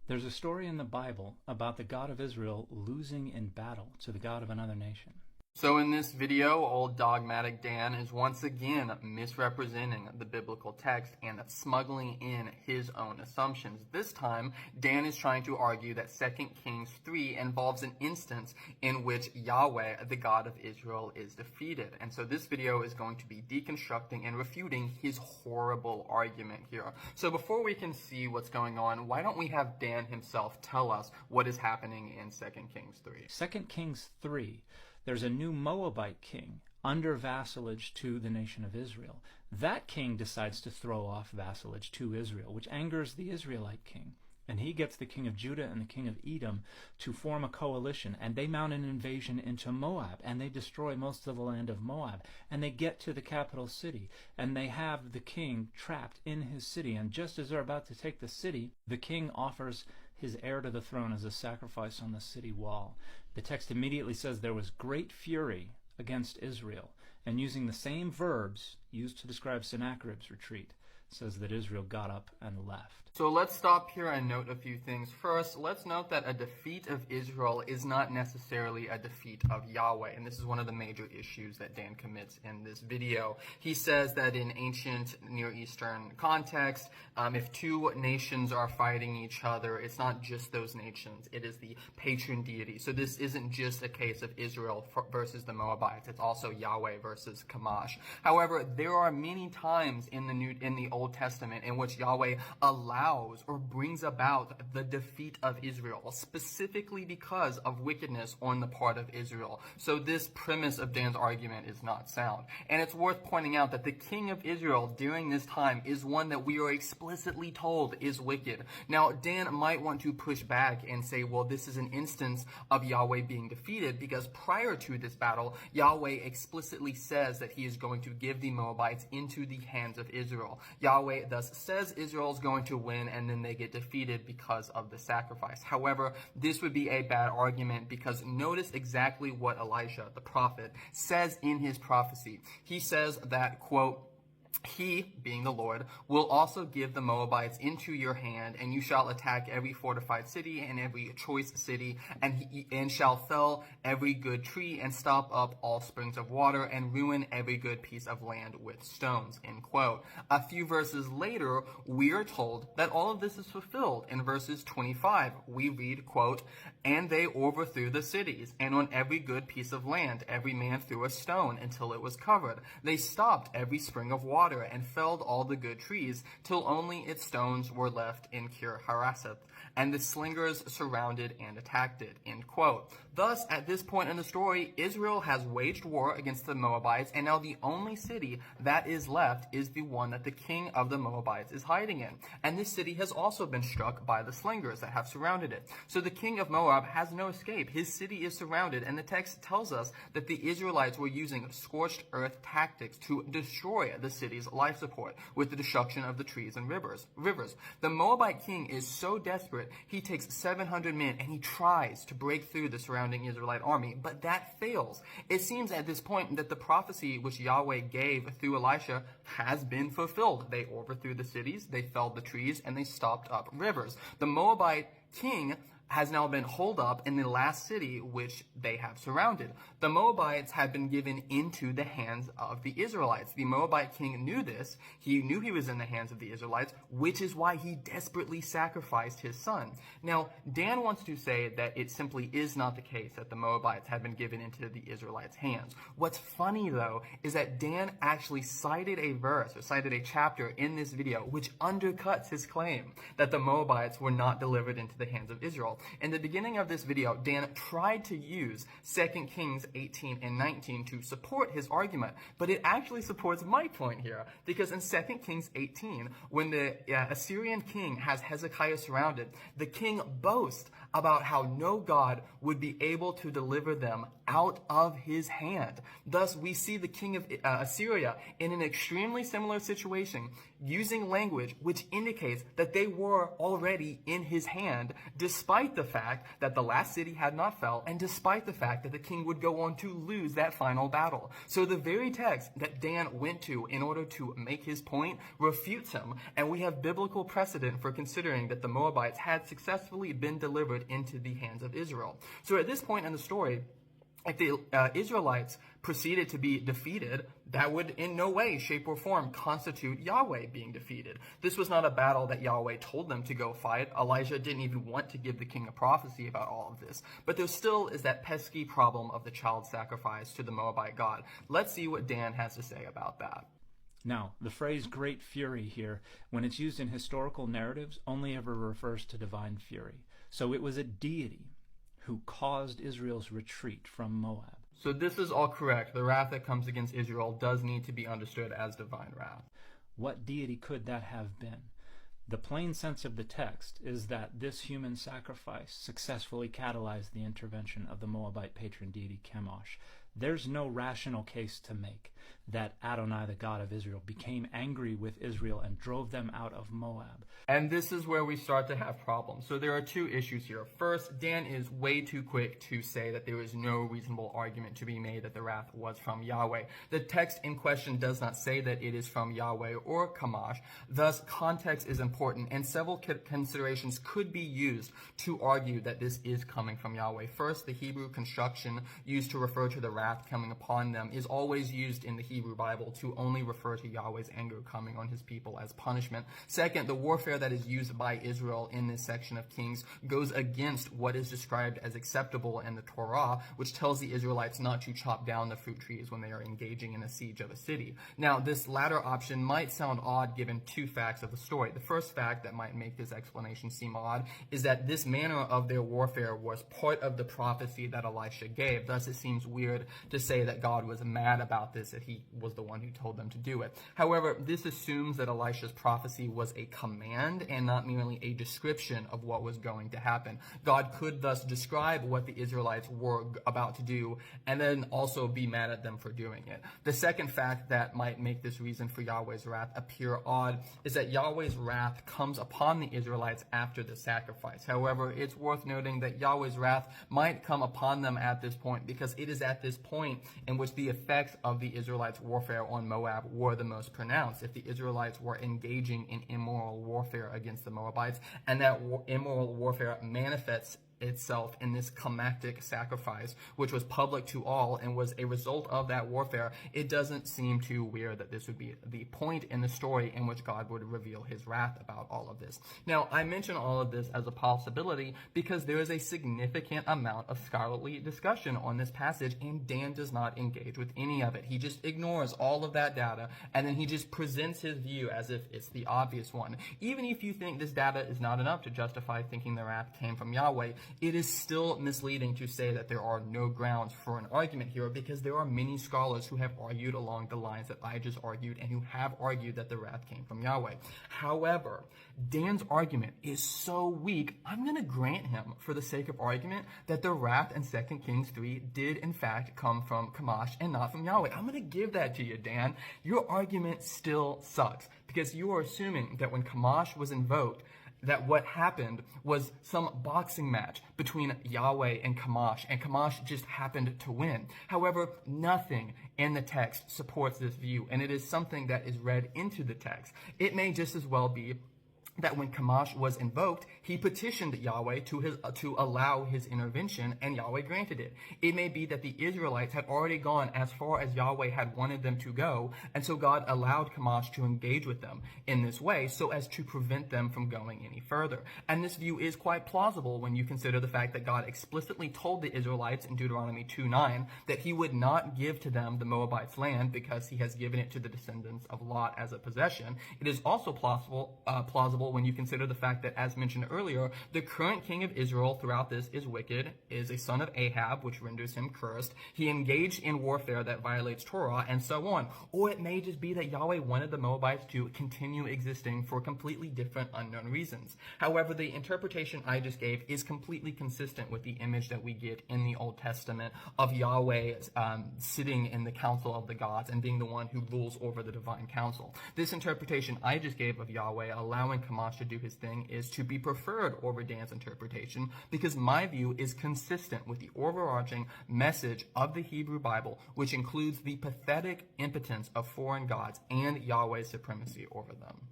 There's a story in the Bible about the God of Israel losing in battle to the God of another nation. So in this video, old dogmatic Dan is once again misrepresenting the biblical text and smuggling in his own assumptions. This time, Dan is trying to argue that 2 Kings 3 involves an instance in which Yahweh, the God of Israel, is defeated. And so this video is going to be deconstructing and refuting his horrible argument here. So before we can see what's going on, why don't we have Dan himself tell us what is happening in 2 Kings 3? 2 Kings 3, there's a new Moabite king under vassalage to the nation of Israel. That king decides to throw off vassalage to Israel, which angers the Israelite king. And he gets the king of Judah and the king of Edom to form a coalition, and they mount an invasion into Moab, and they destroy most of the land of Moab, and they get to the capital city, and they have the king trapped in his city. And just as they're about to take the city, the king offers his heir to the throne as a sacrifice on the city wall. The text immediately says there was great fury against Israel, and using the same verbs used to describe Sennacherib's retreat, says that Israel got up and left. So let's stop here and note a few things. First, let's note that a defeat of Israel is not necessarily a defeat of Yahweh, and this is one of the major issues that Dan commits in this video. He says that in ancient Near Eastern context, if two nations are fighting each other, it's not just those nations, it is the patron deity. So this isn't just a case of Israel versus the Moabites, it's also Yahweh versus Chemosh. However, there are many times in the Old Testament in which Yahweh allows or brings about the defeat of Israel, specifically because of wickedness on the part of Israel. So this premise of Dan's argument is not sound. And it's worth pointing out that the king of Israel during this time is one that we are explicitly told is wicked. Now, Dan might want to push back and say, well, this is an instance of Yahweh being defeated because prior to this battle, Yahweh explicitly says that he is going to give the Moabites into the hands of Israel. Yahweh thus says Israel is going to win, and then they get defeated because of the sacrifice. However, this would be a bad argument because notice exactly what Elijah, the prophet, says in his prophecy. He says that, quote, "He, being the Lord, will also give the Moabites into your hand, and you shall attack every fortified city and every choice city, and shall fell every good tree and stop up all springs of water and ruin every good piece of land with stones." End quote. A few verses later, we are told that all of this is fulfilled. In verses 25, we read, quote, "And they overthrew the cities, and on every good piece of land every man threw a stone until it was covered. They stopped every spring of water and felled all the good trees till only its stones were left in Kir Haraseth, and the slingers surrounded and attacked it." End quote. Thus, at this point in the story, Israel has waged war against the Moabites, and now the only city that is left is the one that the king of the Moabites is hiding in. And this city has also been struck by the slingers that have surrounded it. So the king of Moab has no escape. His city is surrounded, and the text tells us that the Israelites were using scorched earth tactics to destroy the city's life support with the destruction of the trees and rivers. The Moabite king is so desperate, he takes 700 men and he tries to break through the surrounding Israelite army, but that fails. It seems at this point that the prophecy which Yahweh gave through Elisha has been fulfilled. They overthrew the cities, they felled the trees, and they stopped up rivers. The Moabite king has now been holed up in the last city which they have surrounded. The Moabites have been given into the hands of the Israelites. The Moabite king knew this. He knew he was in the hands of the Israelites, which is why he desperately sacrificed his son. Now, Dan wants to say that it simply is not the case that the Moabites have been given into the Israelites' hands. What's funny, though, is that Dan actually cited a verse or cited a chapter in this video which undercuts his claim that the Moabites were not delivered into the hands of Israel. In the beginning of this video, Dan tried to use 2 Kings 18 and 19 to support his argument, but it actually supports my point here, because in 2 Kings 18, when the Assyrian king has Hezekiah surrounded, the king boasts about how no God would be able to deliver them out of his hand. Thus, we see the king of Assyria in an extremely similar situation using language which indicates that they were already in his hand, despite the fact that the last city had not fell, and despite the fact that the king would go on to lose that final battle. So the very text that Dan went to in order to make his point refutes him, and we have biblical precedent for considering that the Moabites had successfully been delivered into the hands of Israel. So at this point in the story, if the Israelites proceeded to be defeated, that would in no way, shape, or form constitute Yahweh being defeated. This was not a battle that Yahweh told them to go fight. Elijah didn't even want to give the king a prophecy about all of this. But there still is that pesky problem of the child sacrifice to the Moabite god. Let's see what Dan has to say about that. Now, the phrase great fury here, when it's used in historical narratives, only ever refers to divine fury. So it was a deity who caused Israel's retreat from Moab. So this is all correct. The wrath that comes against Israel does need to be understood as divine wrath. What deity could that have been? The plain sense of the text is that this human sacrifice successfully catalyzed the intervention of the Moabite patron deity Chemosh. There's no rational case to make that Adonai, the God of Israel, became angry with Israel and drove them out of Moab. And this is where we start to have problems. So there are two issues here. First, Dan is way too quick to say that there is no reasonable argument to be made that the wrath was from Yahweh. The text in question does not say that it is from Yahweh or Chemosh. Thus, context is important, and several considerations could be used to argue that this is coming from Yahweh. First, the Hebrew construction used to refer to the wrath coming upon them is always used in the Hebrew Bible to only refer to Yahweh's anger coming on his people as punishment. Second, the warfare that is used by Israel in this section of Kings goes against what is described as acceptable in the Torah, which tells the Israelites not to chop down the fruit trees when they are engaging in a siege of a city. Now, this latter option might sound odd given two facts of the story. The first fact that might make this explanation seem odd is that this manner of their warfare was part of the prophecy that Elisha gave. Thus, it seems weird to say that God was mad about this, that he was the one who told them to do it. However, this assumes that Elisha's prophecy was a command and not merely a description of what was going to happen. God could thus describe what the Israelites were about to do and then also be mad at them for doing it. The second fact that might make this reason for Yahweh's wrath appear odd is that Yahweh's wrath comes upon the Israelites after the sacrifice. However, it's worth noting that Yahweh's wrath might come upon them at this point because it is at this point in which the effects of the Israelites' warfare on Moab were the most pronounced. If the Israelites were engaging in immoral warfare against the Moabites, and that immoral warfare manifests itself in this climactic sacrifice, which was public to all and was a result of that warfare, it doesn't seem too weird that this would be the point in the story in which God would reveal his wrath about all of this. Now, I mention all of this as a possibility because there is a significant amount of scholarly discussion on this passage, and Dan does not engage with any of it. He just ignores all of that data, and then he just presents his view as if it's the obvious one. Even if you think this data is not enough to justify thinking the wrath came from Yahweh, it is still misleading to say that there are no grounds for an argument here because there are many scholars who have argued along the lines that I just argued and who have argued that the wrath came from Yahweh. However, Dan's argument is so weak, I'm going to grant him, for the sake of argument, that the wrath in 2 Kings 3 did in fact come from Chemosh and not from Yahweh. I'm going to give that to you, Dan. Your argument still sucks because you are assuming that when Chemosh was invoked, that what happened was some boxing match between Yahweh and Chemosh just happened to win. However, nothing in the text supports this view, and it is something that is read into the text. It may just as well be that when Chemosh was invoked, he petitioned Yahweh to allow his intervention, and Yahweh granted it. It may be that the Israelites had already gone as far as Yahweh had wanted them to go, and so God allowed Chemosh to engage with them in this way so as to prevent them from going any further. And this view is quite plausible when you consider the fact that God explicitly told the Israelites in Deuteronomy 2:9 that he would not give to them the Moabites' land because he has given it to the descendants of Lot as a possession. It is also plausible possible when you consider the fact that, as mentioned earlier, the current king of Israel throughout this is wicked, is a son of Ahab, which renders him cursed. He engaged in warfare that violates Torah, and so on. Or it may just be that Yahweh wanted the Moabites to continue existing for completely different unknown reasons. However, the interpretation I just gave is completely consistent with the image that we get in the Old Testament of Yahweh sitting in the council of the gods and being the one who rules over the divine council. This interpretation I just gave of Yahweh allowing Chemosh to do his thing is to be preferred over Dan's interpretation, because my view is consistent with the overarching message of the Hebrew Bible, which includes the pathetic impotence of foreign gods and Yahweh's supremacy over them.